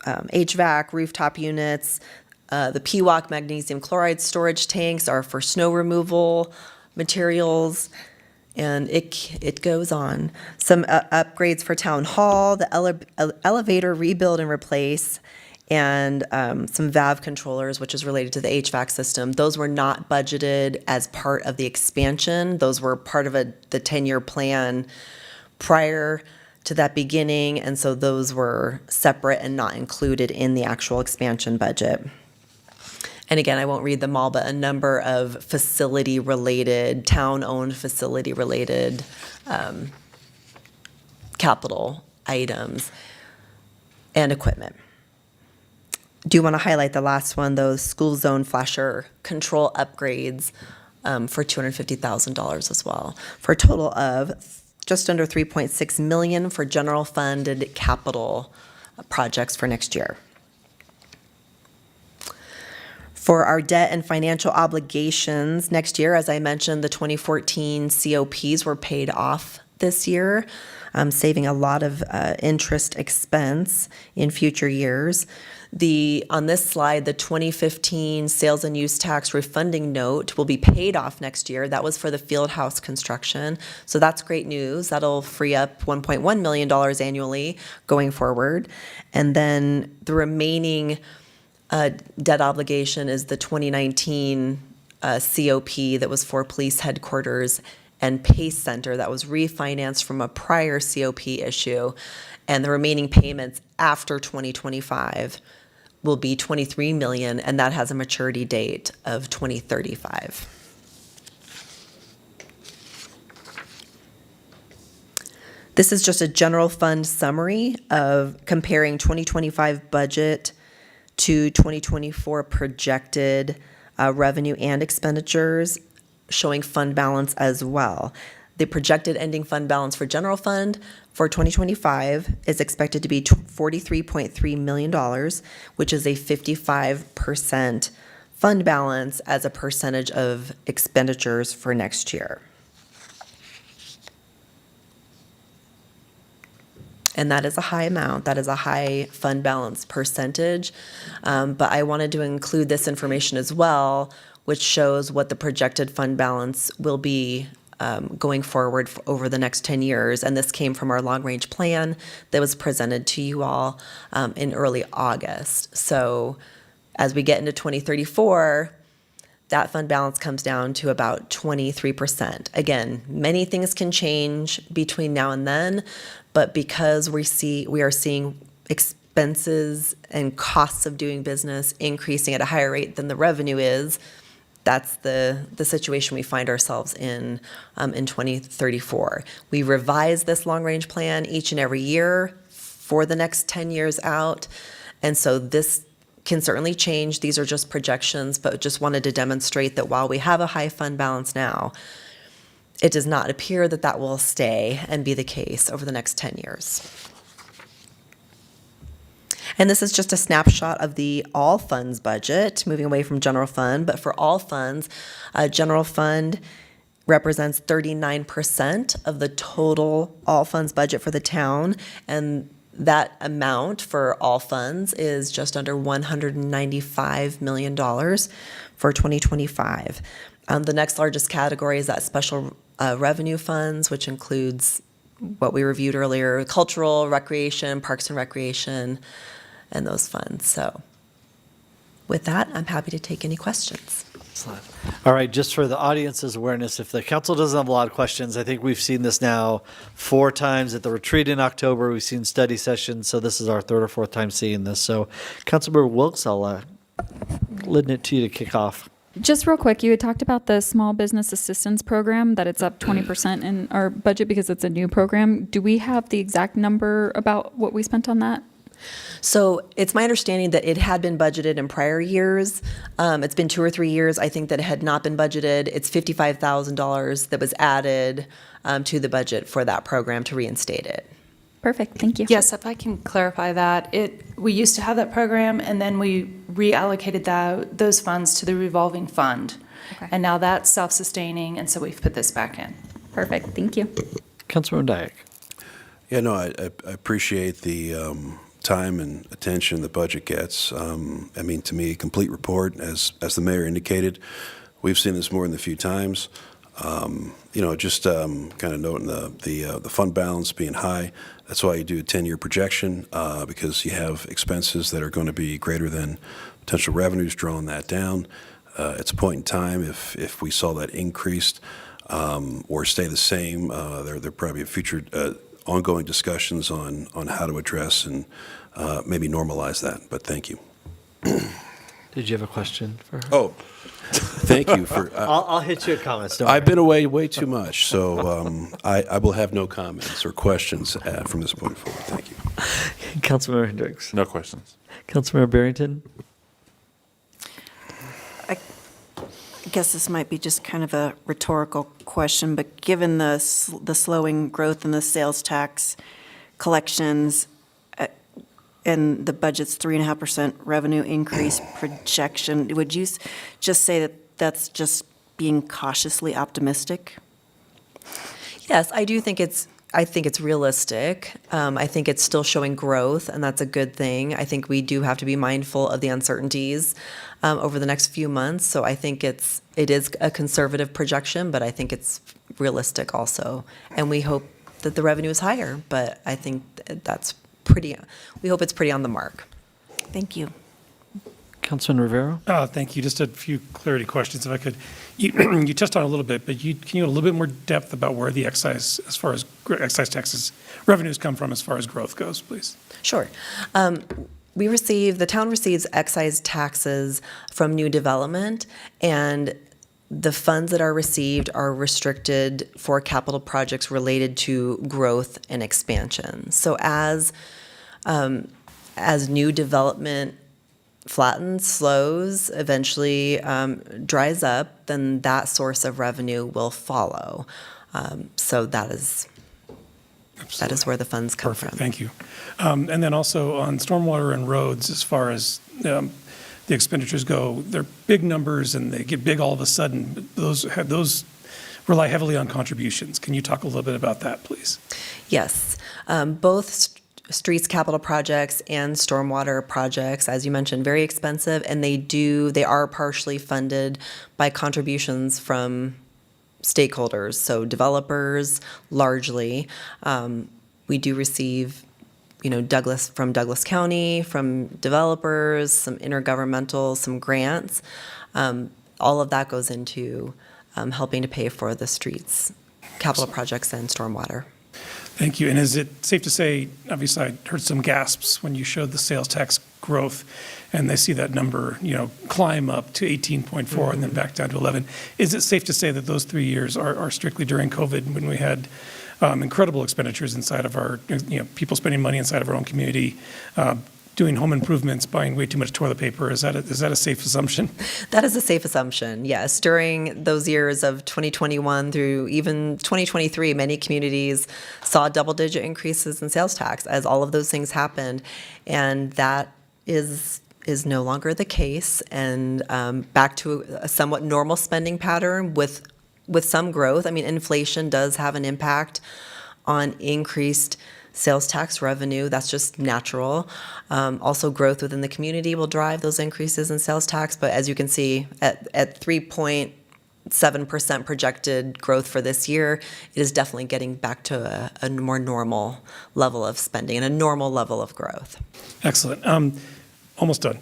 HVAC, rooftop units. The PWOC magnesium chloride storage tanks are for snow removal materials, and it goes on. Some upgrades for town hall, the elevator rebuild and replace, and some valve controllers, which is related to the HVAC system. Those were not budgeted as part of the expansion. Those were part of the 10-year plan prior to that beginning, and so those were separate and not included in the actual expansion budget. And again, I won't read them all, but a number of facility-related, town-owned facility-related capital items and equipment. Do want to highlight the last one, those school zone flasher control upgrades for $250,000 as well, for a total of just under $3.6 million for general funded capital projects for next year. For our debt and financial obligations next year, as I mentioned, the 2014 COPs were paid off this year, saving a lot of interest expense in future years. On this slide, the 2015 sales and use tax refunding note will be paid off next year. That was for the field house construction. So that's great news. That'll free up $1.1 million annually going forward. And then the remaining debt obligation is the 2019 COP that was for police headquarters and Pace Center that was refinanced from a prior COP issue. And the remaining payments after 2025 will be $23 million, and that has a maturity date of 2035. This is just a general fund summary of comparing 2025 budget to 2024 projected revenue and expenditures, showing fund balance as well. The projected ending fund balance for general fund for 2025 is expected to be $43.3 million, which is a 55% fund balance as a percentage of expenditures for next year. And that is a high amount. That is a high fund balance percentage. But I wanted to include this information as well, which shows what the projected fund balance will be going forward over the next 10 years. And this came from our long-range plan that was presented to you all in early August. So as we get into 2034, that fund balance comes down to about 23%. Again, many things can change between now and then, but because we are seeing expenses and costs of doing business increasing at a higher rate than the revenue is, that's the situation we find ourselves in 2034. We revise this long-range plan each and every year for the next 10 years out, and so this can certainly change. These are just projections, but just wanted to demonstrate that while we have a high fund balance now, it does not appear that that will stay and be the case over the next 10 years. And this is just a snapshot of the all funds budget, moving away from general fund. But for all funds, general fund represents 39% of the total all funds budget for the town. And that amount for all funds is just under $195 million for 2025. The next largest category is that special revenue funds, which includes what we reviewed earlier, cultural, recreation, parks and recreation, and those funds. So with that, I'm happy to take any questions. Excellent. All right, just for the audience's awareness, if the council doesn't have a lot of questions, I think we've seen this now 4 times at the retreat in October. We've seen study sessions, so this is our 3rd or 4th time seeing this. So, Councilmember Wilkes, I'll lend it to you to kick off. Just real quick, you had talked about the small business assistance program, that it's up 20% in our budget because it's a new program. Do we have the exact number about what we spent on that? So it's my understanding that it had been budgeted in prior years. It's been 2 or 3 years, I think, that it had not been budgeted. It's $55,000 that was added to the budget for that program to reinstate it. Perfect, thank you. Yes, if I can clarify that, we used to have that program, and then we reallocated those funds to the revolving fund. Okay. And now that's self-sustaining, and so we've put this back in. Perfect, thank you. Councilmember Dyak. Yeah, no, I appreciate the time and attention the budget gets. I mean, to me, a complete report, as the mayor indicated. We've seen this more than a few times. Just kind of noting the fund balance being high. That's why you do a 10-year projection, because you have expenses that are going to be greater than potential revenues, drawing that down. At a point in time, if we saw that increased or stay the same, there probably be future ongoing discussions on how to address and maybe normalize that. But thank you. Did you have a question for her? Oh, thank you for. I'll hit you with comments. Don't I've worry. been away way too much, so I will have no comments or questions from this point forward. Thank you. Councilmember Hendricks. No questions. Councilmember Barrington. I guess this might be just kind of a rhetorical question, but given the slowing growth in the sales tax collections and the budget's 3.5% revenue increase projection, would you just say that that's just being cautiously optimistic? Yes, I think it's realistic. I think it's still showing growth, and that's a good thing. I think we do have to be mindful of the uncertainties over the next few months. So I think it is a conservative projection, but I think it's realistic also. And we hope that the revenue is higher, but I think we hope it's pretty on the mark. Thank you. Councilman Rivera. Thank you. Just a few clarity questions, if I could. You touched on it a little bit, but can you go a little bit more depth about where the excise, as far as excise taxes revenues come from, as far as growth goes, please? Sure. The town receives excise taxes from new development, and the funds that are received are restricted for capital projects related to growth and expansion. So as new development flattens, slows, eventually dries up, then that source of revenue will follow. So that is where the funds come Perfect, from. thank you. And then also on stormwater and roads, as far as the expenditures go, they're big numbers and they get big all of a sudden. But those rely heavily on contributions. Can you talk a little bit about that, please? Yes, both streets capital projects and stormwater projects, as you mentioned, very expensive, and they are partially funded by contributions from stakeholders, so developers largely. We do receive, from Douglas County, from developers, some intergovernmental, some grants. All of that goes into helping to pay for the streets capital projects and stormwater. Thank you. And is it safe to say, obviously I heard some gasps when you showed the sales tax growth and they see that number, climb up to 18.4 and then back down to 11. Is it safe to say that those 3 years are strictly during COVID, when we had incredible expenditures inside of our, people spending money inside of our own community, doing home improvements, buying way too much toilet paper? Is that a safe assumption? That is a safe assumption, yes. During those years of 2021 through even 2023, many communities saw double-digit increases in sales tax as all of those things happened, and that is no longer the case, and back to a somewhat normal spending pattern with some growth. I mean, inflation does have an impact on increased sales tax revenue. That's just natural. Also, growth within the community will drive those increases in sales tax. But as you can see, at 3.7% projected growth for this year, it is definitely getting back to a more normal level of spending and a normal level of growth. Excellent. Almost done.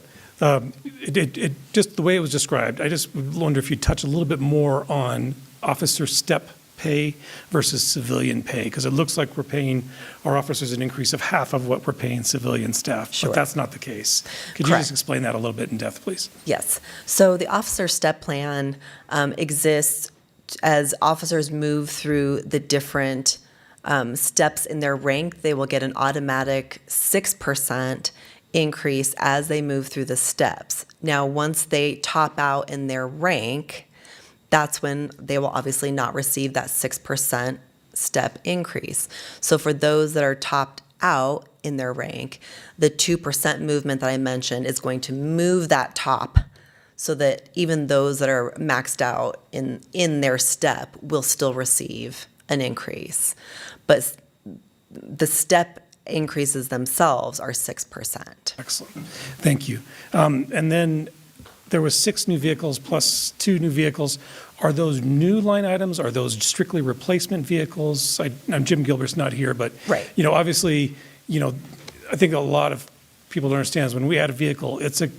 Just the way it was described, I just wonder if you'd touch a little bit more on officer step pay versus civilian pay, because it looks like we're paying our officers an increase of half of what we're paying civilian staff, Sure. but that's not the case. Could you Correct. just explain that a little bit in depth, please? Yes. So the officer step plan exists as officers move through the different steps in their rank. They will get an automatic 6% increase as they move through the steps. Now, once they top out in their rank, that's when they will obviously not receive that 6% step increase. So for those that are topped out in their rank, the 2% movement that I mentioned is going to move that top so that even those that are maxed out in their step will still receive an increase. But the step increases themselves are 6%. Excellent. Thank you. And then there was 6 new vehicles plus 2 new vehicles. Are those new line items? Are those strictly replacement vehicles? Jim Gilbert's not here, but, Right. Obviously, I think a lot of people don't understand is when we add a vehicle, it's a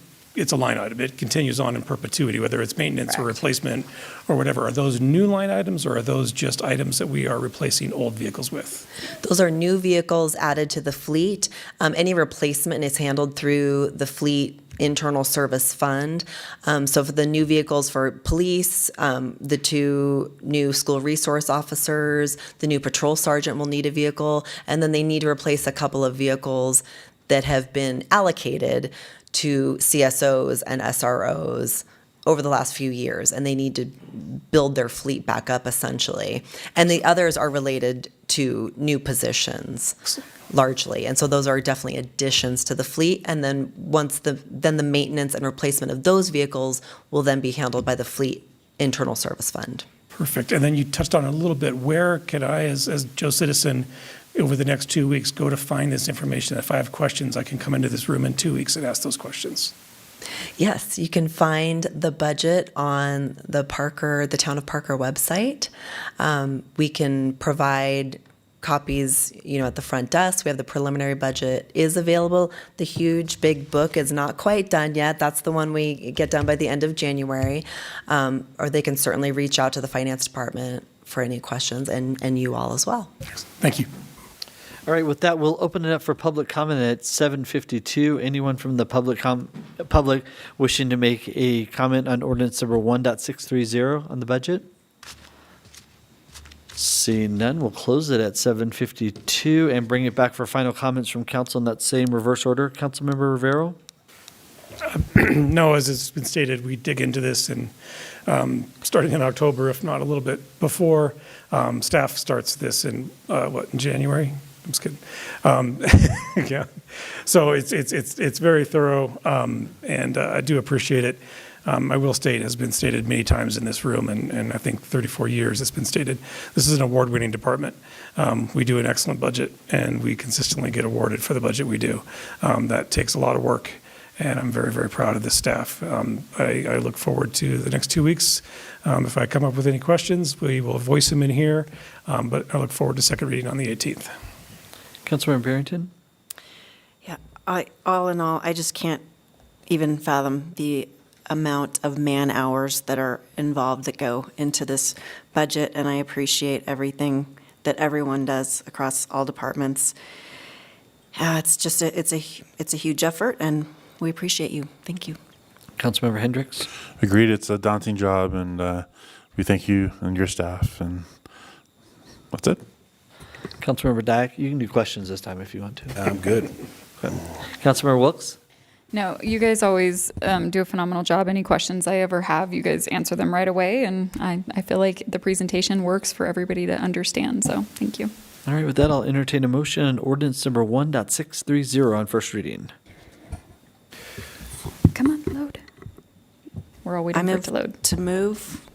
line item. It continues on in perpetuity, whether it's maintenance or Correct. replacement or whatever. Are those new line items, or are those just items that we are replacing old vehicles with? Those are new vehicles added to the fleet. Any replacement is handled through the fleet internal service fund. So for the new vehicles for police, the 2 new school resource officers, the new patrol sergeant will need a vehicle, and then they need to replace a couple of vehicles that have been allocated to CSOs and SROs over the last few years, and they need to build their fleet back up essentially. And the others are related to new positions largely. And so those are definitely additions to the fleet. And then the maintenance and replacement of those vehicles will then be handled by the fleet internal service fund. Perfect. And then you touched on it a little bit. Where can I, as Joe Citizen, over the next 2 weeks, go to find this information? If I have questions, I can come into this room in 2 weeks and ask those questions. Yes, you can find the budget on the Town of Parker website. We can provide copies, at the front desk. We have the preliminary budget is available. The huge big book is not quite done yet. That's the one we get done by the end of January. Or they can certainly reach out to the finance department for any questions, and you all as well. Thank you. All right, with that, we'll open it up for public comment at 7:52. Anyone from the public wishing to make a comment on ordinance number 1.630 on the budget? Seeing none, we'll close it at 7:52 and bring it back for final comments from council in that same reverse order. Councilmember Rivero? No, as it's been stated, we dig into this, and starting in October, if not a little bit before, staff starts this in January? I'm just kidding. Yeah. So it's very thorough, and I do appreciate it. I will state, has been stated many times in this room, and I think 34 years it's been stated, this is an award-winning department. We do an excellent budget, and we consistently get awarded for the budget we do. That takes a lot of work, and I'm very, very proud of this staff. I look forward to the next 2 weeks. If I come up with any questions, we will voice them in here, but I look forward to second reading on the 18th. Councilmember Barrington? Yeah, all in all, I just can't even fathom the amount of man-hours that are involved that go into this budget, and I appreciate everything that everyone does across all departments. It's just it's a huge effort, and we appreciate you. Thank you. Councilmember Hendricks? Agreed, it's a daunting job, and we thank you and your staff, and that's it. Councilmember Dyak, you can do questions this time if you want to. I'm good. Councilmember Wilks? No, you guys always do a phenomenal job. Any questions I ever have, you guys answer them right away. And I feel like the presentation works for everybody to understand. So thank you. All right, with that, I'll entertain a motion on ordinance number 1.630 on first reading. Come on, load. We're all waiting for it to load. To move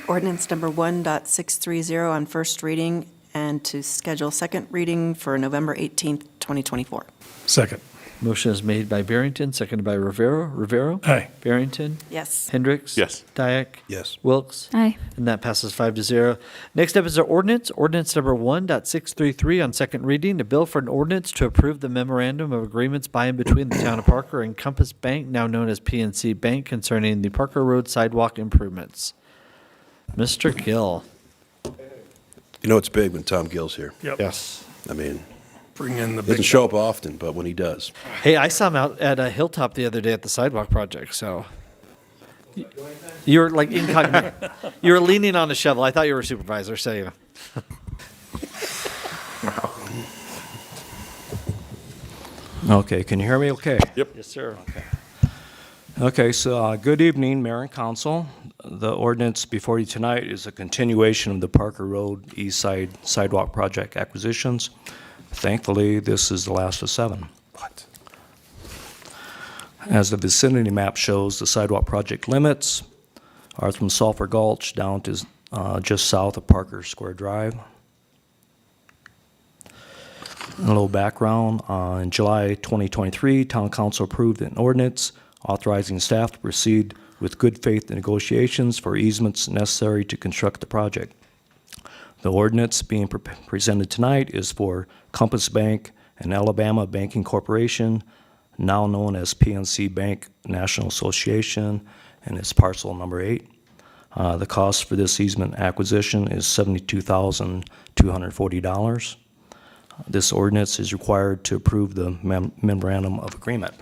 ordinance number 1.630 on first reading and to schedule second reading for November 18th, 2024. Second. Motion is made by Barrington, seconded by Rivera. Rivera? Aye. Barrington? Yes. Hendricks? Yes. Dyak? Yes. Wilkes? Aye. And that passes 5-0. Next up is our ordinance number 1.633 on second reading, a bill for an ordinance to approve the memorandum of agreements by and between the town of Parker and Compass Bank, now known as PNC Bank, concerning the Parker Road sidewalk improvements. Mr. Gill. You know it's big when Tom Gill's here. Yep. Yes. I mean, Bring in the doesn't big. show up often, but when he does. Hey, I saw him out at a Hilltop the other day at the sidewalk project, so. You were like incognito. You were leaning on a shovel. I thought you were a supervisor, so you know. Okay, can you hear me okay? Yes, sir. Okay, so good evening, Mayor and Council. The ordinance before you tonight is a continuation of the Parker Road East Side Sidewalk Project acquisitions. Thankfully, this is the last of 7. What? As the vicinity map shows, the sidewalk project limits are from Sulphur Gulch down to just south of Parker Square Drive. A little background, in July 2023, Town Council approved an ordinance authorizing staff to proceed with good faith negotiations for easements necessary to construct the project. The ordinance being presented tonight is for Compass Bank and Alabama Banking Corporation, now known as PNC Bank National Association, and it's parcel number 8. The cost for this easement acquisition is $72,240. This ordinance is required to approve the memorandum of agreement.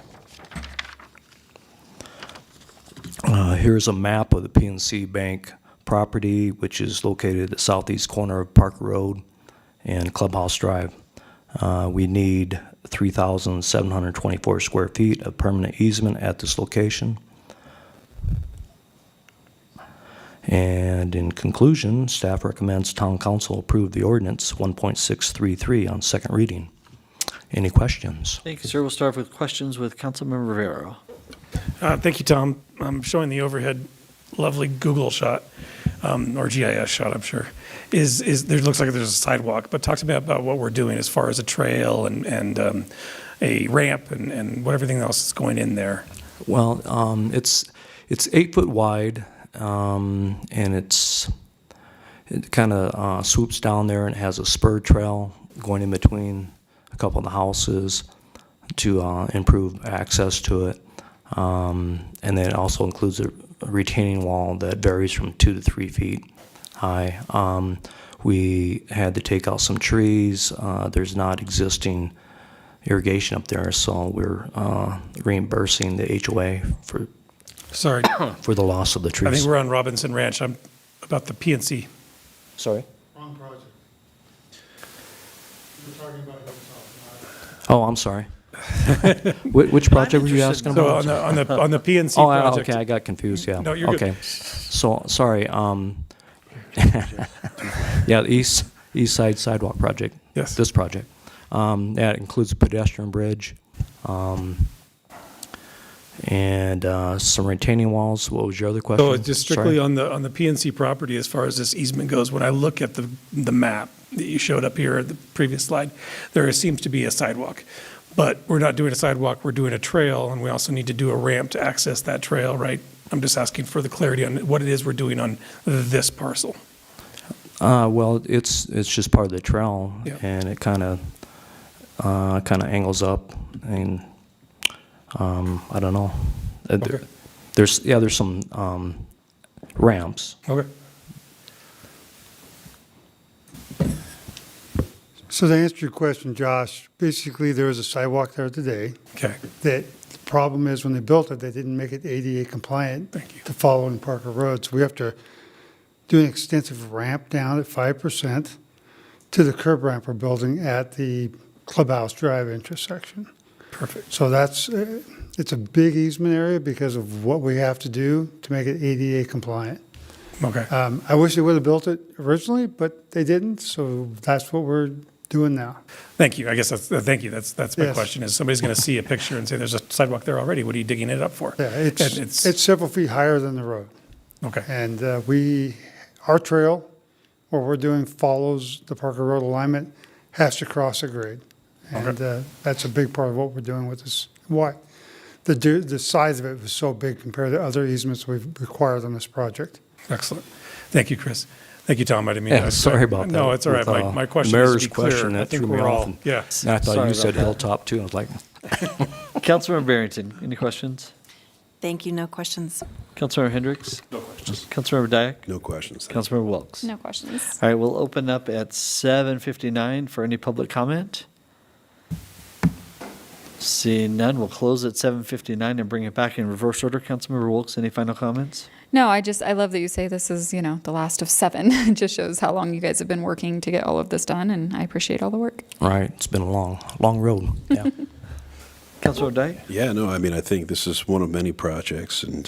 Here's a map of the PNC Bank property, which is located at the southeast corner of Parker Road and Clubhouse Drive. We need 3,724 square feet of permanent easement at this location. And in conclusion, staff recommends Town Council approve the ordinance 1.633 on second reading. Any questions? Thank you, sir. We'll start with questions with Councilmember Rivera. Thank you, Tom. I'm showing the overhead lovely Google shot, or GIS shot, I'm sure. There looks like there's a sidewalk, but talk to me about what we're doing as far as a trail and a ramp and what everything else is going in there. Well, it's 8 foot wide, and it kind of swoops down there and has a spur trail going in between a couple of the houses to improve access to it. And then it also includes a retaining wall that varies from 2 to 3 feet high. We had to take out some trees. There's not existing irrigation up there, so we're reimbursing the HOA for Sorry, for the loss of the I trees. think we're on Robinson Ranch. I'm about the PNC. Sorry? Wrong project. We're talking about Hilltop, Oh, I'm sorry. Which project were you interested asking So about? on the PNC Oh, project. okay, I got confused, yeah. No, you're good. Okay, so, sorry, yeah, the East Side Sidewalk Project. Yes. This project. That includes a pedestrian bridge, and some retaining walls. What was your other question? So it's just strictly Sorry. on the PNC property as far as this easement goes. When I look at the map that you showed up here at the previous slide, there seems to be a sidewalk. But we're not doing a sidewalk, we're doing a trail, and we also need to do a ramp to access that trail, right? I'm just asking for the clarity on what it is we're doing on this parcel. Well, it's just part of the trail, Yeah. and it kind of angles up, and I don't know. Okay. There's some ramps. Okay. So to answer your question, Josh, basically there was a sidewalk there today. Okay. That the problem is when they built it, they didn't make it ADA compliant Thank you. to follow in Parker Road. So we have to do an extensive ramp down at 5% to the curb ramp we're building at the Clubhouse Drive intersection. Perfect. So that's, it's a big easement area because of what we have to do to make it ADA compliant. Okay. I wish they would have built it originally, but they didn't, so that's what we're doing now. Thank you. I guess thank you. That's my Yes. question is somebody's going to see a picture and say, there's a sidewalk there already. What are you digging it up for? Yeah, And it's several feet higher than the road. okay. And our trail what we're doing follows the Parker Road alignment, has to cross a grade. And that's a big part of what we're doing with this. Why? The size of it was so big compared to other easements we've required on this project. Excellent. Thank you, Chris. Thank you, Tom. I didn't mean Yeah, to- sorry about that. No, it's all right. With, My question is Mayor's to be clear. question, I that think threw me we're off. all, And yeah. And I thought Sorry you said about that. hilltop too. I was like, Councilmember Barrington, any questions? Thank you, no questions. Councilmember Hendricks? No questions. Councilmember Dyak? No questions. Thank you. Councilmember Wilks? No questions. All right, we'll open up at 7:59 for any public comment. Seeing none, we'll close at 7:59 and bring it back in reverse order. Councilmember Wilks, any final comments? No, I love that you say this is, the last of 7. It just shows how long you guys have been working to get all of this done, and I appreciate all the work. right, it's been a long road. Yeah. Councilmember Dyak? Yeah, no, I mean, I think this is one of many projects, and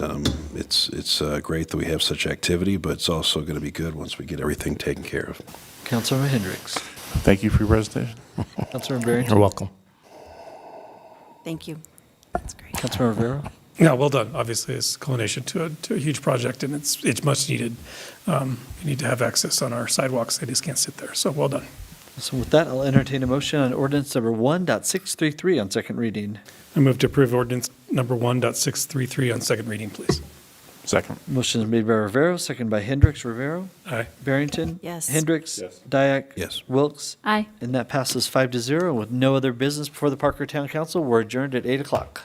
it's great that we have such activity, but it's also going to be good once we get everything taken care of. Councilmember Hendricks? Thank you for your presentation. Councilmember Barrington? You're welcome. Thank you. That's great. Councilmember Rivera? Yeah, well done. Obviously, it's a culmination to a huge project, and it's much needed. We need to have access on our sidewalks. They just can't sit there. So well done. So with that, I'll entertain a motion on ordinance number 1.633 on second reading. I move to approve ordinance number 1.633 on second reading, please. Second. Motion is made by Rivera, second by Hendricks. Rivera? Aye. Barrington? Yes. Hendricks? Yes. Dyak? Yes. Wilks? Aye. And that passes 5-0. With no other business before the Parker Town Council, we're adjourned at 8 o'clock.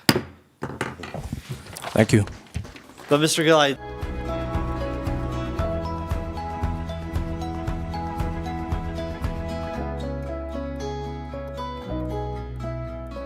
Thank you. But Mr. Gill,